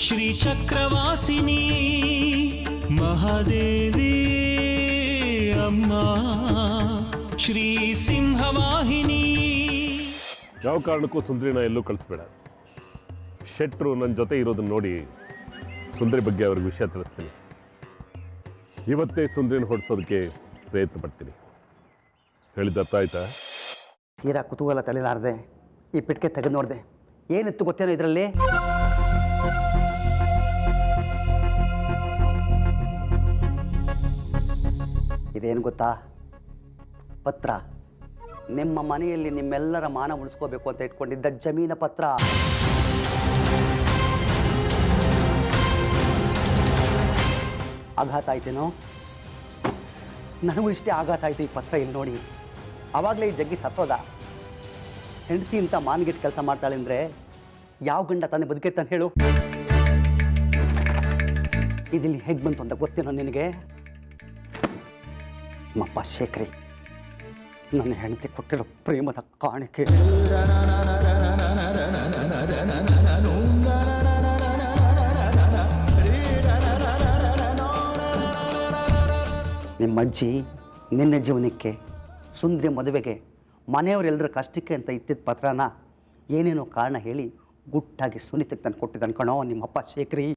ಶ್ರೀಚಕ್ರವಾಸಿನಿ ಮಹಾದೇವಿ ಅಮ್ಮ ಶ್ರೀ ಸಿಂಹವಾಹಿನಿ. ಯಾವ ಕಾರಣಕ್ಕೂ ಸುಂದ್ರಿನ ಎಲ್ಲೂ ಕಳಿಸ್ಬೇಡ. ಶೆಟ್ರು ನನ್ನ ಜೊತೆ ಇರೋದನ್ನ ನೋಡಿ ಸುಂದರಿ ಬಗ್ಗೆ ಅವ್ರಿಗೆ ವಿಷಯ ತಿಳಿಸ್ತೀನಿ. ಇವತ್ತೇ ಸುಂದ್ರಿನ ಹೊಡಿಸೋದಕ್ಕೆ ಪ್ರಯತ್ನ ಪಡ್ತೀನಿ. ಹೇಳಿದ ಅರ್ಥ ಆಯ್ತಾ? ತೀರಾ ಕುತೂಹಲ ತಳಿಲಾರದೆ ಈ ಪೆಟ್ಟಿಗೆ ತೆಗೆದು ನೋಡಿದೆ. ಏನಿತ್ತು ಗೊತ್ತೇನೋ ಇದರಲ್ಲಿ? ಇದೇನು ಗೊತ್ತಾ? ಪತ್ರ. ನಿಮ್ಮ ಮನೆಯಲ್ಲಿ ನಿಮ್ಮೆಲ್ಲರ ಮಾನ ಉಳಿಸ್ಕೋಬೇಕು ಅಂತ ಇಟ್ಕೊಂಡಿದ್ದ ಜಮೀನ ಪತ್ರ. ಆಘಾತ ಆಯ್ತೇನೋ? ನನಗೂ ಇಷ್ಟೇ ಆಘಾತ ಆಯ್ತು ಈ ಪತ್ರ ಇಲ್ಲಿ ನೋಡಿ. ಆವಾಗಲೇ ಈ ಜಗ್ಗಿ ಸತ್ತೋದ. ಹೆಂಡತಿ ಅಂತ ಮಾನ್ಗೆಟ್ಟು ಕೆಲಸ ಮಾಡ್ತಾಳೆ ಅಂದರೆ ಯಾವ ಗಂಡ ತಾನೇ ಬದುಕೈತಾನೆ ಹೇಳು? ಇದಿಲ್ಲಿ ಹೇಗೆ ಬಂತು ಅಂತ ಗೊತ್ತೇನೋ ನಿನಗೆ? ನಮ್ಮಪ್ಪ ಶೇಖರಿ ನನ್ನ ಹೆಂಡತಿ ಕೊಟ್ಟಿರೋ ಪ್ರೇಮದ ಕಾಣಿಕೆ. ನಿಮ್ಮಜ್ಜಿ ನಿನ್ನ ಜೀವನಕ್ಕೆ, ಸುಂದರಿ ಮದುವೆಗೆ, ಮನೆಯವರೆಲ್ಲರ ಕಷ್ಟಕ್ಕೆ ಅಂತ ಇಟ್ಟಿದ್ದ ಪತ್ರನ ಏನೇನೋ ಕಾರಣ ಹೇಳಿ ಗುಟ್ಟಾಗಿ ಸುನೀತಕ್ಕೆ ತಂದು ಕೊಟ್ಟಿದ್ದಾನೆ ಕಣೋ ನಿಮ್ಮಪ್ಪ ಶೇಖರಿ.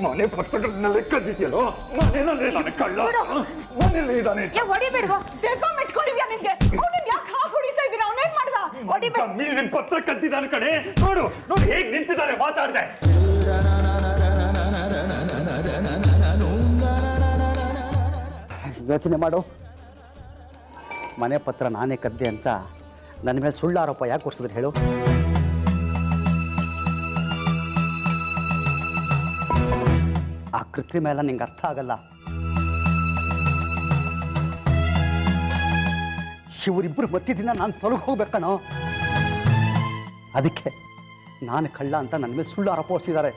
ಮನೆ ಪತ್ರಗಳನ್ನೆಲ್ಲ ಕದ್ದಿದ್ಯಲ್ಲೋ? ಮನೆಯಲ್ಲೇ ನಾನು ಕಳ್ಳ. ಮನೆಯಲ್ಲೇ ಇದ್ದಾನೆ. ನಿನ್ ಪತ್ರ ಕದ್ದಿದ್ದಾನೆ ಕಣೆ. ನೋಡು ನೋಡಿ ಹೇಗ್ ನಿಂತಿದ್ದಾರೆ ಮಾತಾಡ್ದೆ. ಯೋಚನೆ ಮಾಡು. ಮನೆ ಪತ್ರ ನಾನೇ ಕದ್ದೆ ಅಂತ ನನ್ನ ಮೇಲೆ ಸುಳ್ಳು ಆರೋಪ ಯಾಕೆ ಕೊಡ್ಸಿದ್ರು ಹೇಳು? ಆ ಕೃತ್ರಿಮ ಎಲ್ಲ ನಿಂಗೆ ಅರ್ಥ ಆಗಲ್ಲ. ಇವರಿಬ್ಬರು ಮತ್ತಿದ್ದಿಂದ ನಾನು ತೊಲಗಿ ಹೋಗ್ಬೇಕಣೋ. ಅದಕ್ಕೆ ನಾನು ಕಳ್ಳ ಅಂತ ನನ್ನ ಮೇಲೆ ಸುಳ್ಳು ಆರೋಪ ಹೊರಿಸಿದ್ದಾರೆ.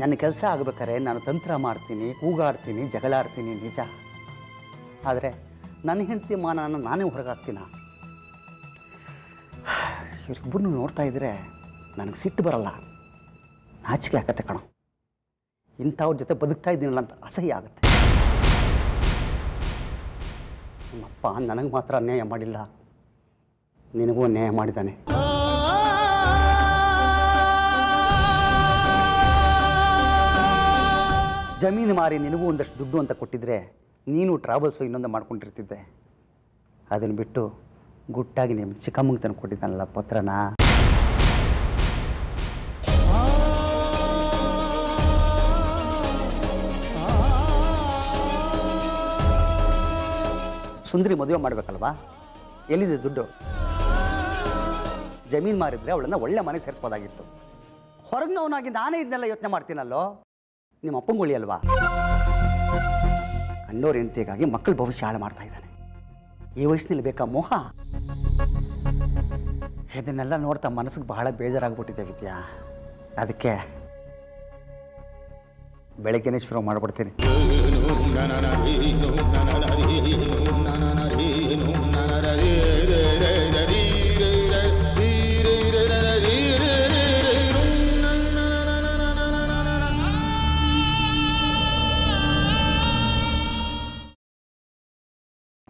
ನನ್ನ ಕೆಲಸ ಆಗಬೇಕಾದ್ರೆ ನಾನು ತಂತ್ರ ಮಾಡ್ತೀನಿ, ಕೂಗಾಡ್ತೀನಿ, ಜಗಳಾಡ್ತೀನಿ ನಿಜ. ಆದರೆ ನನ್ನ ಹೆಂಡತಿ ಮಾನನ ನಾನೇ ಹೊರಗಾಗ್ತೀನ. ಇವರಿಬ್ಬರನ್ನು ನೋಡ್ತಾ ಇದ್ರೆ ನನಗೆ ಸಿಟ್ಟು ಬರಲ್ಲ, ನಾಚಿಕೆ ಆಗತ್ತೆ ಕಣೋ. ಇಂಥವ್ರ ಜೊತೆ ಬದುಕ್ತಾ ಇದ್ದೀನಲ್ಲ ಅಂತ ಅಸಹ್ಯ ಆಗುತ್ತೆ. ನಮ್ಮಪ್ಪ ನನಗೆ ಮಾತ್ರ ಅನ್ಯಾಯ ಮಾಡಿಲ್ಲ, ನಿನಗೂ ಅನ್ಯಾಯ ಮಾಡಿದ್ದಾನೆ. ಜಮೀನು ಮಾರಿ ನಿನಗೂ ಒಂದಷ್ಟು ದುಡ್ಡು ಅಂತ ಕೊಟ್ಟಿದ್ರೆ ನೀನು ಟ್ರಾವೆಲ್ಸು ಇನ್ನೊಂದು ಮಾಡ್ಕೊಂಡಿರ್ತಿದ್ದೆ. ಅದನ್ನು ಬಿಟ್ಟು ಗುಟ್ಟಾಗಿ ನಿಮ್ಮ ಚಿಕ್ಕಮ್ಮಂಗೆ ತಂದು ಕೊಟ್ಟಿದ್ದಾನಲ್ಲ ಪತ್ರನ. ಸುಂದರಿ ಮದುವೆ ಮಾಡಬೇಕಲ್ವಾ? ಎಲ್ಲಿದೆ ದುಡ್ಡು? ಜಮೀನು ಮಾರಿದ್ರೆ ಅವಳನ್ನು ಒಳ್ಳೆ ಮನೆ ಸೇರಿಸ್ಬೋದಾಗಿತ್ತು. ಹೊರಗಿನವನಾಗಿ ನಾನೇ ಇದನ್ನೆಲ್ಲ ಯೋಚನೆ ಮಾಡ್ತೀನಲ್ಲೋ. ನಿಮ್ಮ ಅಪ್ಪಂಗುಳಿ ಅಲ್ವಾ? ಕಂಡೋರ್ ಹೆಂಡತಿಗಾಗಿ ಮಕ್ಕಳ ಭವಿಷ್ಯ ಹಾಳು ಮಾಡ್ತಾ ಇದ್ದಾನೆ. ಈ ವಯಸ್ಸಿನಲ್ಲಿ ಬೇಕಾ ಮೋಹ? ಇದನ್ನೆಲ್ಲ ನೋಡ್ತಾ ಮನಸ್ಸಿಗೆ ಬಹಳ ಬೇಜಾರಾಗ್ಬಿಟ್ಟಿದೆ ವಿದ್ಯಾ. ಅದಕ್ಕೆ ಬೆಳಗ್ಗೆನೇ ಶುರು ಮಾಡಿಬಿಡ್ತೀನಿ.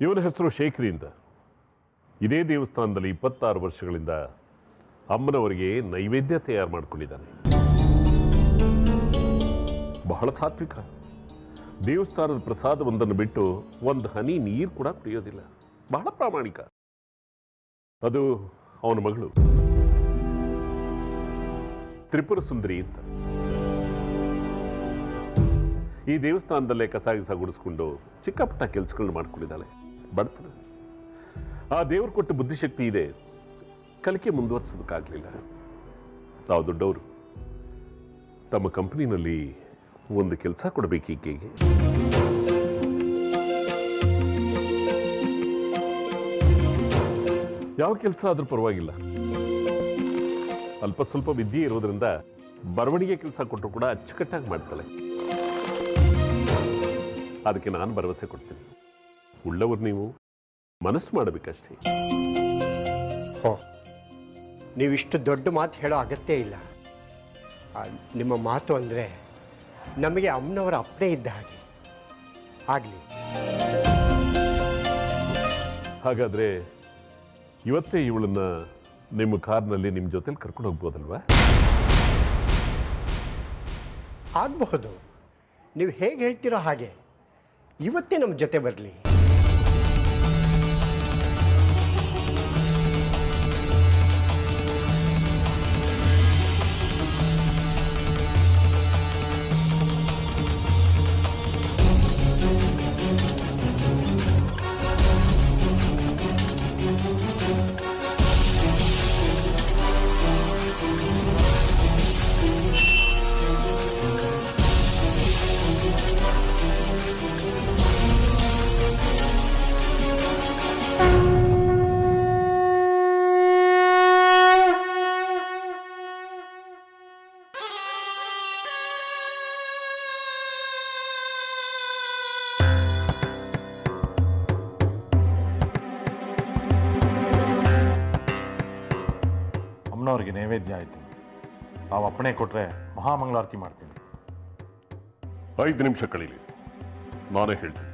ಇವನ ಹೆಸರು ಶೇಖರಿ ಅಂತ. ಇದೇ ದೇವಸ್ಥಾನದಲ್ಲಿ 26 ವರ್ಷಗಳಿಂದ ಅಮ್ಮನವರಿಗೆ ನೈವೇದ್ಯ ತಯಾರು ಮಾಡಿಕೊಂಡಿದ್ದಾನೆ. ಬಹಳ ಸಾತ್ವಿಕ. ದೇವಸ್ಥಾನದ ಪ್ರಸಾದವೊಂದನ್ನು ಬಿಟ್ಟು ಒಂದು ಹನಿ ನೀರು ಕೂಡ ಕುಡಿಯೋದಿಲ್ಲ. ಬಹಳ ಪ್ರಾಮಾಣಿಕ. ಅದು ಅವನ ಮಗಳು ತ್ರಿಪುರ ಸುಂದರಿ ಅಂತ. ಈ ದೇವಸ್ಥಾನದಲ್ಲೇ ಕಸ ಗುಡಿಸ್ಕೊಂಡು ಚಿಕ್ಕ ಪುಟ್ಟ ಕೆಲಸಗಳನ್ನ ಮಾಡ್ಕೊಂಡಿದ್ದಾಳೆ. ಬಡತನ. ಆ ದೇವರು ಕೊಟ್ಟ ಬುದ್ಧಿಶಕ್ತಿ ಇದೆ, ಕಲಿಕೆ ಮುಂದುವರಿಸೋದಕ್ಕಾಗಲಿಲ್ಲ. ತಾವು ದೊಡ್ಡವರು, ತಮ್ಮ ಕಂಪನಿನಲ್ಲಿ ಒಂದು ಕೆಲಸ ಕೊಡಬೇಕು ಈಕೆಗೆ. ಯಾವ ಕೆಲಸ ಆದ್ರೂ ಪರವಾಗಿಲ್ಲ, ಅಲ್ಪ ಸ್ವಲ್ಪ ವಿದ್ಯೆ ಇರೋದ್ರಿಂದ ಬರವಣಿಗೆ ಕೆಲಸ ಕೊಟ್ಟರು ಕೂಡ ಅಚ್ಚುಕಟ್ಟಾಗಿ ಮಾಡ್ತಾಳೆ. ಅದಕ್ಕೆ ನಾನು ಭರವಸೆ ಕೊಡ್ತೀನಿ. ಉಳ್ಳವರು ನೀವು ಮನಸ್ಸು ಮಾಡಬೇಕಷ್ಟೇ. ಓ, ನೀವಿಷ್ಟು ದೊಡ್ಡ ಮಾತು ಹೇಳೋ ಅಗತ್ಯ ಇಲ್ಲ. ನಿಮ್ಮ ಮಾತು ಅಂದರೆ ನಮಗೆ ಅಮ್ಮನವರ ಅಪ್ಪಣೆ ಇದ್ದ ಹಾಗೆ. ಆಗಲಿ. ಹಾಗಾದರೆ ಇವತ್ತೇ ಇವಳನ್ನ ನಿಮ್ಮ ಕಾರ್ನಲ್ಲಿ ನಿಮ್ಮ ಜೊತೆಲಿ ಕರ್ಕೊಂಡು ಹೋಗ್ಬೋದಲ್ವಾ? ಆಗಬಹುದು. ನೀವು ಹೇಗೆ ಹೇಳ್ತೀರೋ ಹಾಗೆ ಇವತ್ತೇ ನಮ್ಮ ಜೊತೆ ಬರಲಿ. ಅಮ್ಮನವ್ರಿಗೆ ನೈವೇದ್ಯ ಆಯಿತು. ನಾವು ಅಪ್ಪಣೆ ಕೊಟ್ಟರೆ ಮಹಾಮಂಗಳಾರತಿ ಮಾಡ್ತೀನಿ. 5 ನಿಮಿಷ ಕಳೀಲಿ, ನಾನೇ ಹೇಳ್ತೀನಿ.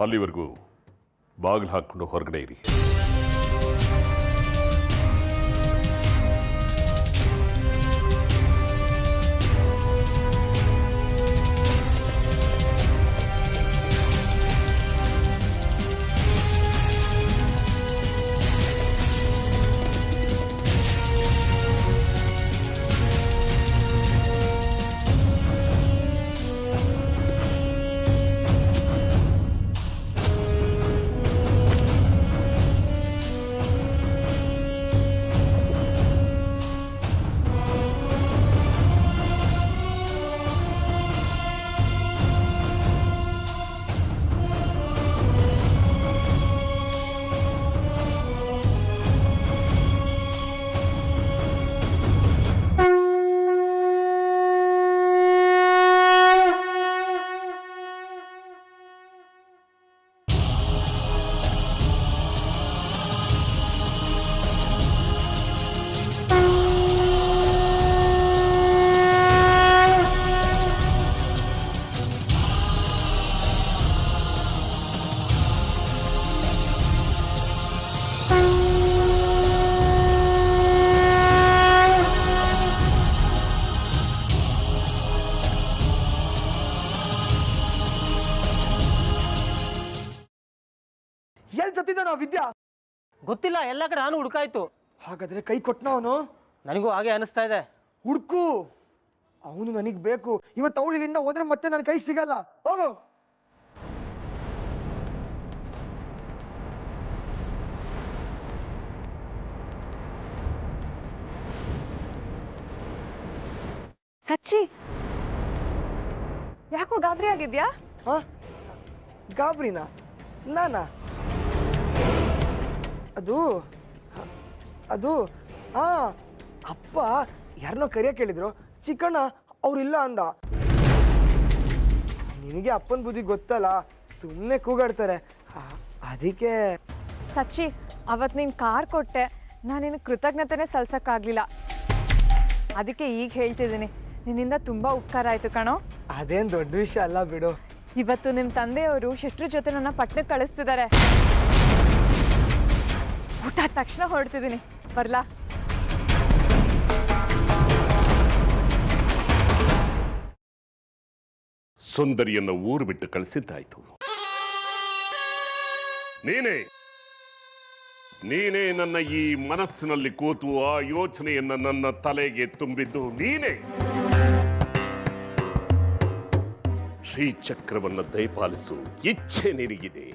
ಅಲ್ಲಿವರೆಗೂ ಬಾಗಿಲು ಹಾಕ್ಕೊಂಡು ಹೊರಗಡೆ ಇರಿ. ಎಲ್ಲಿ ಸತ್ತಿದ್ದಾನ ವಿದ್ಯಾ? ಗೊತ್ತಿಲ್ಲ, ಎಲ್ಲ ಕಡೆ ನಾನು ಹುಡುಕಾಯ್ತು. ಹಾಗಾದ್ರೆ ಕೈ ಕೊಟ್ಟನ ಅವನು? ನನಗೂ ಹಾಗೆ ಅನಿಸ್ತಾ ಇದೆ. ಹುಡುಕು, ಅವನು ನನಗೆ ಬೇಕು. ಇವತ್ತು ಅವಳು ಇಲ್ಲಿಂದ ಹೋದ್ರೆ ಮತ್ತೆ ನನ್ನ ಕೈಗೆ ಸಿಗಲ್ಲ. ಹೋಗು. ಸಚ್ಚಿ, ಯಾಕೋ ಗಾಬರಿ ಆಗಿದ್ಯಾ? ಗಾಬರಿನಾ? ನಾನಾ? ಅದು ಅಪ್ಪ ಯಾರನ್ನೋ ಕರಿಯಕ್ಕೆ ಹೇಳಿದ್ರು. ಚಿಕ್ಕಣ್ಣ ಅವ್ರಿಲ್ಲ ಅಂದ. ನಿನಗೆ ಅಪ್ಪನ ಬುದ್ಧಿ ಗೊತ್ತಲ್ಲ, ಸುಮ್ಮನೆ ಕೂಗಾಡ್ತಾರೆ. ಅದಕ್ಕೆ ಸಚ್ಚಿ, ಅವತ್ತು ನೀನು ಕಾರ್ ಕೊಟ್ಟೆ, ನಾನು ನಿನಗೆ ಕೃತಜ್ಞತೆನೇ ಸಲ್ಸಕ್ಕಾಗಲಿಲ್ಲ. ಅದಕ್ಕೆ ಈಗ ಹೇಳ್ತಿದ್ದೀನಿ, ನಿನ್ನಿಂದ ತುಂಬ ಉಪಕಾರ ಆಯಿತು ಕಣೋ. ಅದೇನು ದೊಡ್ಡ ವಿಷಯ ಅಲ್ಲ ಬಿಡು. ಇವತ್ತು ನಿಮ್ಮ ತಂದೆಯವರು ಶೆಟ್ರ ಜೊತೆ ನನ್ನ ಪಟ್ಟಣಕ್ಕೆ ಕಳಿಸ್ತಿದ್ದಾರೆ. ಊಟ ಆದ ತಕ್ಷಣ ಹೊರಡ್ತಿದ್ದೀನಿ, ಬರ್ಲಾ? ಸುಂದರಿಯನ್ನು ಊರು ಬಿಟ್ಟು ಕಳಿಸಿದ್ದಾಯ್ತು. ನೀನೇ ನನ್ನ ಈ ಮನಸ್ಸಿನಲ್ಲಿ ಕೂತು ಆ ಯೋಚನೆಯನ್ನು ನನ್ನ ತಲೆಗೆ ತುಂಬಿದ್ದು ನೀನೇ. ಶ್ರೀಚಕ್ರವನ್ನು ದಯಪಾಲಿಸು ಇಚ್ಛೆ ನಿನಗಿದೆ.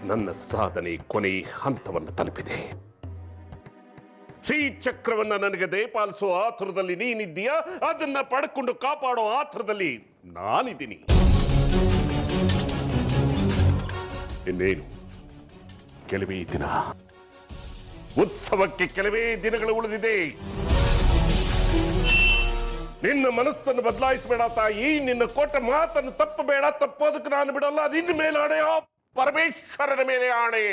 ನನ್ನ ಸಾಧನೆ ಕೊನೆ ಹಂತವನ್ನು ತಲುಪಿದೆ. ಶ್ರೀಚಕ್ರವನ್ನ ನನಗೆ ದಯಪಾಲಿಸೋ ಆತುರದಲ್ಲಿ ನೀನಿದ್ದೀಯಾ, ಅದನ್ನ ಪಡ್ಕೊಂಡು ಕಾಪಾಡೋ ಆತುರದಲ್ಲಿ ನಾನಿದ್ದೀನಿ. ಇನ್ನೇನು ಕೆಲವೇ ದಿನ ಉತ್ಸವಕ್ಕೆ ಕೆಲವೇ ದಿನಗಳು ಉಳಿದಿದೆ. ನಿನ್ನ ಮನಸ್ಸನ್ನು ಬದಲಾಯಿಸಬೇಡ ತಾಯಿ. ನಿನ್ನ ಕೊಟ್ಟ ಮಾತನ್ನು ತಪ್ಪಬೇಡ. ತಪ್ಪೋದಕ್ಕೆ ನಾನು ಬಿಡಲ್ಲ. ನಿನ್ನ ಮೇಲೆ ಆಣೆಯೋ ಪರಮೇಶ್ವರನ ಮೇಲೆ ಆಣೆ.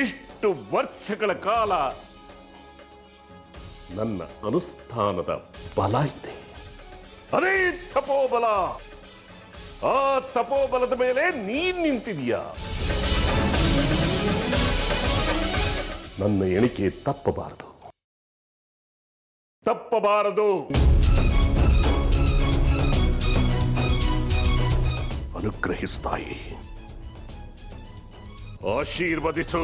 ಇಷ್ಟು ವರ್ಷಗಳ ಕಾಲ ನನ್ನ ಅನುಷ್ಠಾನದ ಬಲ ಇದೆ. ಅದೇ ತಪೋಬಲ. ಆ ತಪೋಬಲದ ಮೇಲೆ ನೀನ್ ನಿಂತಿದೀಯ. ನನ್ನ ಎಣಿಕೆ ತಪ್ಪಬಾರದು. ಅನುಗ್ರಹಿಸ್ತಾಯಿ. ಆಶೀರ್ವದಿಸು.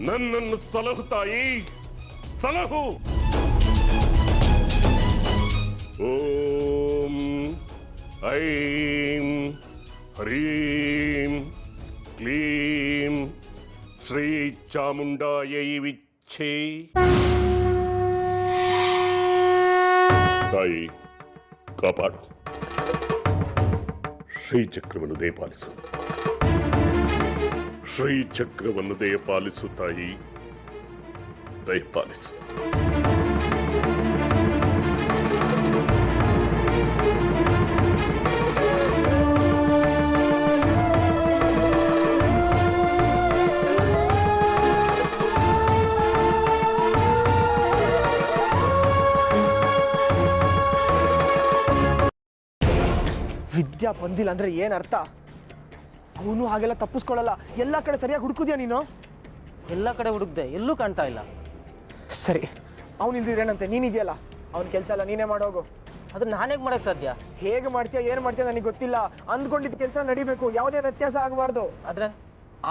ನನ್ನನ್ನು ಸಲಹು ತಾಯಿ, ಸಲಹು. ಓಂ ಐಂ ಹ್ರೀಂ ಕ್ಲೀಂ ಶ್ರೀ ಚಾಮುಂಡಾಯೈ ವಿಚ್ಛೇ. ತಾಯಿ ಕಾಪಾಡು. ಶ್ರೀಚಕ್ರವನ್ನು ದಯಪಾಲಿಸು. ಶ್ರೀಚಕ್ರವನ್ನು ದಯಪಾಲಿಸು ತಾಯಿ, ದಯಪಾಲಿಸು. ವಿದ್ಯಾ ಬಂದಿಲ್ಲ ಅಂದ್ರೆ ಏನ್ ಅರ್ಥ? ಅವನು ಹಾಗೆಲ್ಲ ತಪ್ಪಿಸ್ಕೊಳ್ಳಲ್ಲ. ಎಲ್ಲ ಕಡೆ ಸರಿಯಾಗಿ ಹುಡುಕುದ್ಯಾ ನೀನು? ಎಲ್ಲ ಕಡೆ ಹುಡುಕ್ದೆ, ಎಲ್ಲೂ ಕಾಣ್ತಾ ಇಲ್ಲ. ಸರಿ, ಅವ್ನು ಇಲ್ದಿರೇನಂತೆ, ನೀನಿದೆಯಲ್ಲ, ಅವ್ನ ಕೆಲಸ ಎಲ್ಲ ನೀನೇ ಮಾಡೋಗು. ಅದನ್ನ ನಾನು ಹೇಗೆ ಮಾಡೋಕ್ಕೆ ಸಾಧ್ಯ? ಹೇಗೆ ಮಾಡ್ತೀಯಾ ಏನ್ ಮಾಡ್ತೀಯ ನನಗೆ ಗೊತ್ತಿಲ್ಲ. ಅಂದ್ಕೊಂಡಿದ್ದ ಕೆಲಸ ನಡಿಬೇಕು, ಯಾವುದೇ ವ್ಯತ್ಯಾಸ ಆಗಬಾರ್ದು.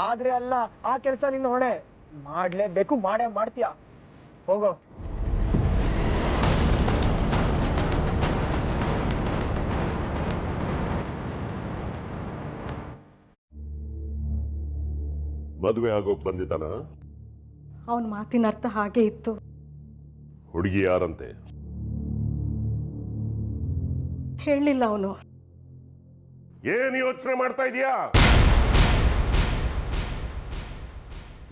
ಆದ್ರೆ ಅಲ್ಲ, ಆ ಕೆಲಸ ನಿನ್ನ ಹೊಣೆ. ಮಾಡ್ಲೇಬೇಕು, ಮಾಡೇ ಮಾಡ್ತೀಯ. ಹೋಗೋ. ಮದುವೆ ಆಗೋಕ್ ಬಂದಿದ್ದಾನ? ಅವನ ಮಾತಿನ ಅರ್ಥ ಹಾಗೆ ಇತ್ತು. ಹುಡುಗಿ ಯಾರಂತೆ? ಹೇಳಲಿಲ್ಲ ಅವನು. ಏನ್ ಯೋಚನೆ ಮಾಡ್ತಾ ಇದೀಯಾ?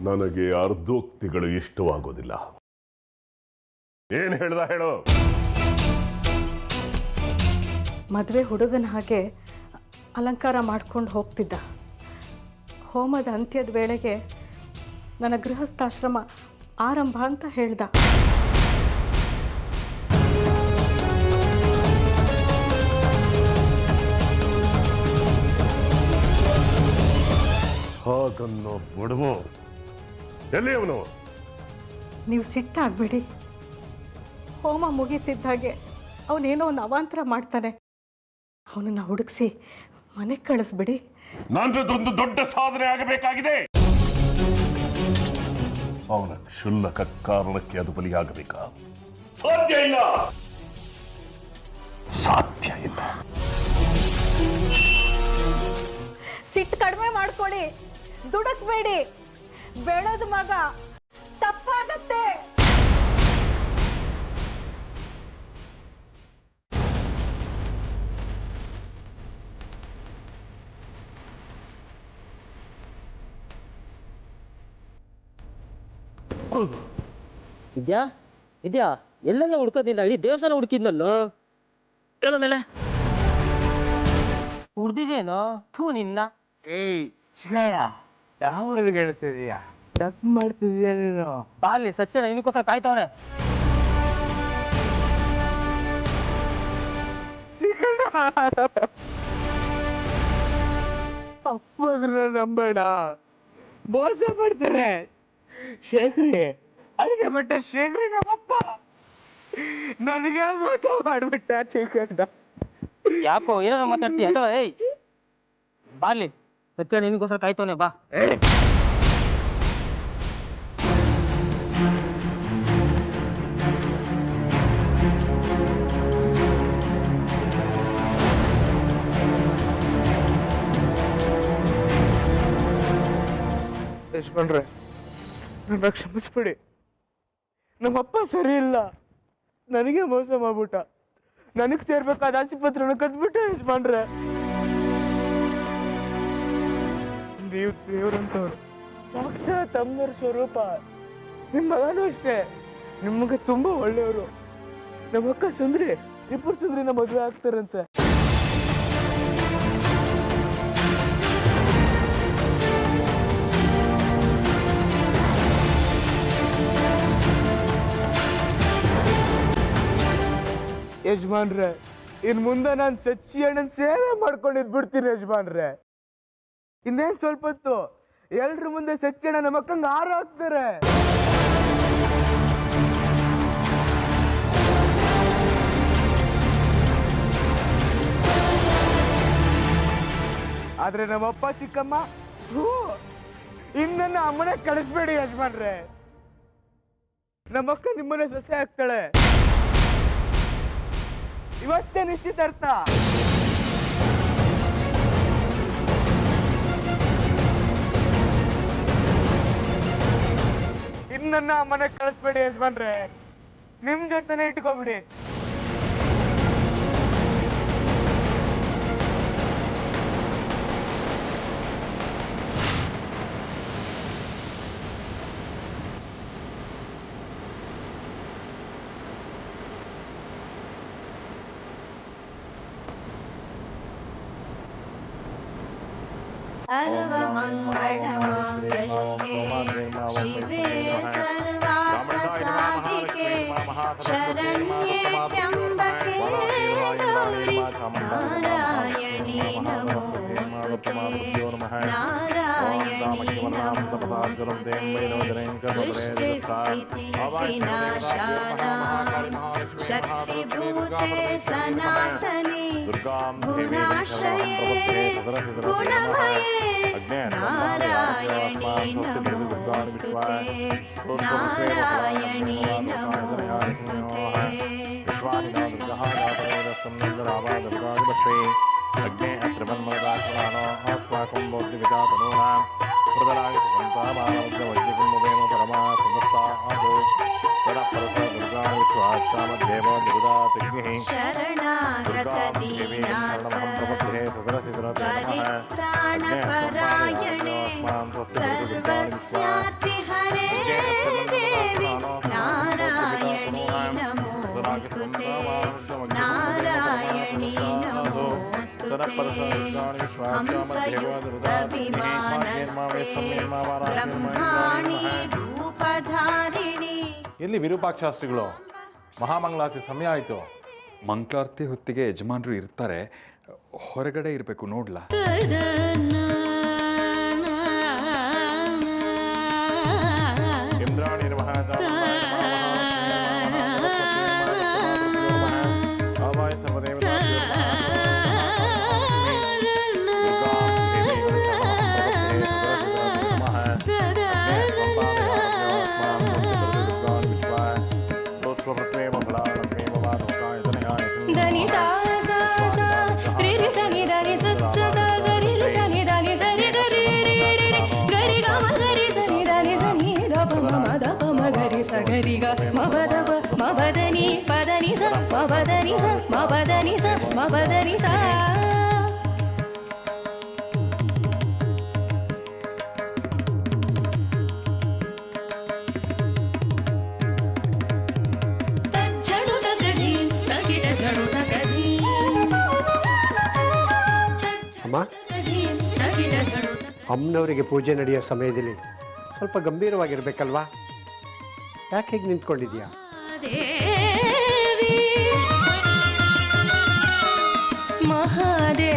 ನನಗೆ ಅರ್ಧೋಕ್ತಿಗಳು ಇಷ್ಟವಾಗೋದಿಲ್ಲ. ಏನ್ ಹೇಳ್ದ ಹೇಳೋ? ಮದುವೆ ಹುಡುಗನ ಹಾಗೆ ಅಲಂಕಾರ ಮಾಡ್ಕೊಂಡು ಹೋಗ್ತಿದ್ದ. ಹೋಮದ ಅಂತ್ಯದ ವೇಳೆಗೆ ನನ್ನ ಗೃಹಸ್ಥಾಶ್ರಮ ಆರಂಭ ಅಂತ ಹೇಳ್ದ. ಹಾಗನ್ನೋ ಬಡವೋ ಎಲ್ಲಿ ಅವನು? ನೀವು ಸಿಟ್ಟಾಗಬೇಡಿ. ಹೋಮ ಮುಗೀತಿದ್ದಾಗೆ ಅವನೇನೋ ಒಂದು ಅವಾಂತರ ಮಾಡ್ತಾನೆ. ಅವನನ್ನು ಹುಡುಕಿಸಿ ಮನೆಗೆ ಕಳಿಸ್ಬಿಡಿ. ನನ್ನದೊಂದು ದೊಡ್ಡ ಸಾಧನೆ ಆಗಬೇಕಾಗಿದೆ. ಅವನ ಕ್ಷುಲ್ಲಕ ಕಾರಣಕ್ಕೆ ಅದು ಬಲಿಯಾಗಬೇಕಾ? ಸಾಧ್ಯ ಇಲ್ಲ, ಸಾಧ್ಯ ಇಲ್ಲ. ಸಿಟ್ಟು ಕಡಿಮೆ ಮಾಡ್ಕೊಳ್ಳಿ, ದುಡಕ್ಬೇಡಿ. ಬೆಳೆದ ಮಗ ತಪ್ಪಾಗತ್ತೆ. ಇದ್ಯಾ ಎಲ್ಲೆಲ್ಲ ಹುಡ್ಕೋದಿಲ್ಲ, ಇಡೀ ದೇವಸ್ಥಾನ ಹುಡುಕಿದ್ನಲ್ಲೋ. ಹೇಳೋ ಮೇಲೆ ಹುಡ್ದಿದೇನೋ. ಥೂ ನಿನ್ನ. ಯಾವ ಹೇಳ್ತಿದೀಯ? ತಪ್ಪು ಮಾಡ್ತಿದೀಯ ನೀನು. ಬಾಲಿ ಸತ್ಯನ ನಿನಗೋಸ್ಕರ ಕಾಯ್ತವನೆ. ಅಪ್ಪನ ನಂಬೇಡ, ಮೋಸ ಮಾಡ್ತಾರೆ. ಶೇಖರಿ ಅದಕ್ಕೆ ಬಟ್ಟೆ ಶೇಖರಿ ನಮ್ಮಪ್ಪ ನನಗೆ ಮೋಸ ಮಾಡ್ಬಿಟ್ಟ. ಶೇಖರ್ದ ಯಾಕೋ ಏನೋ ಮಾತಾಡ್ತೀಯ? ಏಯ್ ಬಾಲಿ ಸತ್ಯ ನಿನಗೋಸ್ಕರ ಕಾಯ್ತವನೆ, ಬಾ. ಯಜಮಾನ್ರೆ, ನನ್ನ ಕ್ಷಮಿಸ್ಬಿಡಿ. ನಮ್ಮಪ್ಪ ಸರಿ ಇಲ್ಲ, ನನಗೆ ಮೋಸ ಮಾಡ್ಬಿಟ್ಟ. ನನಗ್ ಸೇರ್ಬೇಕಾದ ಆಸ್ತಿಪತ್ರನ ಕದ್ಬಿಟ್ಟೆ ಯಜಮಾನ್ರೆ. ನೀವು ದೇವ್ರಂತವ್ರು, ಸಾಕ್ಷಾತ್ ತಮ್ಮರ ಸ್ವರೂಪ. ನಿಮ್ ಮಗನೂ ಅಷ್ಟೇ, ನಿಮಗೆ ತುಂಬಾ ಒಳ್ಳೆಯವರು. ನಮ್ಮ ಅಕ್ಕ ಸುಂದ್ರಿ, ಇಬ್ಬರು ಸುಂದ್ರಿನ ಮದುವೆ ಆಗ್ತಾರಂತೆ. ಯಜಮಾನ್ರೆ, ಇನ್ ಮುಂದೆ ನಾನು ಸಚ್ಚಿ ಅಣ್ಣನ ಸೇವೆ ಮಾಡ್ಕೊಂಡು ಇದ್ಬಿಡ್ತೀನಿ ಯಜಮಾನ್ರೆ. ಇನ್ನೇನ್ ಸ್ವಲ್ಪ ಹೊತ್ತು ಎಲ್ರ ಮುಂದೆ ಸಚ್ಚಿ ಅಣ್ಣ ನಮ್ಮ ಅಕ್ಕಂಗೆ ಹಾರ ಹಾಕ್ತಾರೆ. ಆದ್ರೆ ನಮ್ಮಪ್ಪ ಚಿಕ್ಕಮ್ಮ ಇನ್ನನ್ನ ಅಮ್ಮನೆ ಕಳಿಸ್ಬೇಡಿ ಯಜಮಾನ್ರೆ. ನಮ್ಮಕ್ಕ ನಿಮ್ಮನೆ ಸೊಸೆ ಆಗ್ತಾಳೆ. ಇವತ್ತೇ ನಿಶ್ಚಿತಾರ್ಥ. ಇನ್ನನ್ನ ಮನೆ ಕಳಿಸ್ಬೇಡಿ ಯಜಮಾನ್ರೆ, ನಿಮ್ ಜೊತೆನೆ ಇಟ್ಕೊಬಿಡಿ. शिवे सर्वार्थसाधिके शरण्ये त्र्यम्बके गौरी नारायणी नमोस्तुते नारायणी नमोस्तुते सृष्टिस्थितिविनाशानां शक्तिभूते सनातने गुणाश्रये गुणमये नारायणी नमोस्तुते नारायणी नमोस्तुते अग्ने अत्रमन्मदात्मनो अस्माकं बौद्धिकजातनूनां प्रदलागितसन्तामानवैद्यकुम्भेम परमा संस्थादो तदपरसदुर्गाविश्वाश्रामध्येव दुर्गातिग्निः परित्राणपरायणे सर्वस्यार्तिहरे देवी नारायणी नमोस्तुते नारायणी हंसयुक्तविमानस्ते ब्रह्माणि रूपधारिणि. ಎಲ್ಲಿ ವಿರೂಪಾಕ್ಷಾಸ್ತ್ರಿಗಳು? ಮಹಾಮಂಗಳಾರತಿ ಸಮಯ ಆಯಿತು. ಮಂಗಳಾರತಿ ಹೊತ್ತಿಗೆ ಯಜಮಾನರು ಇರ್ತಾರೆ, ಹೊರಗಡೆ ಇರಬೇಕು ನೋಡ್ಲಾ? ಇಂದ್ರಾಣಿ ಸಗರಿಗ ಮಬದಬ ಮಬದನಿ ಪದನಿ ಸ ಮಬದನಿ ಸ ಮಬದನಿ ಸ ಮಬದನಿ ಸ ತಜ್ಜಡು ತಗದಿ ತಗಿಡ ಜಡು ತಗದಿ ಅಮ್ಮ, ತಗಿಡ ಜಡು ಅಮ್ಮನವರಿಗೆ ಪೂಜೆ ನಡೆಯೋ ಸಮಯದಲ್ಲಿ ಸ್ವಲ್ಪ ಗಂಭೀರವಾಗಿರ್ಬೇಕಲ್ವಾ? ಯಾಕೆ ಹೇಗೆ ನಿಂತ್ಕೊಂಡಿದ್ಯಾ? ದೇವಿ ಮಹಾದೇವಿ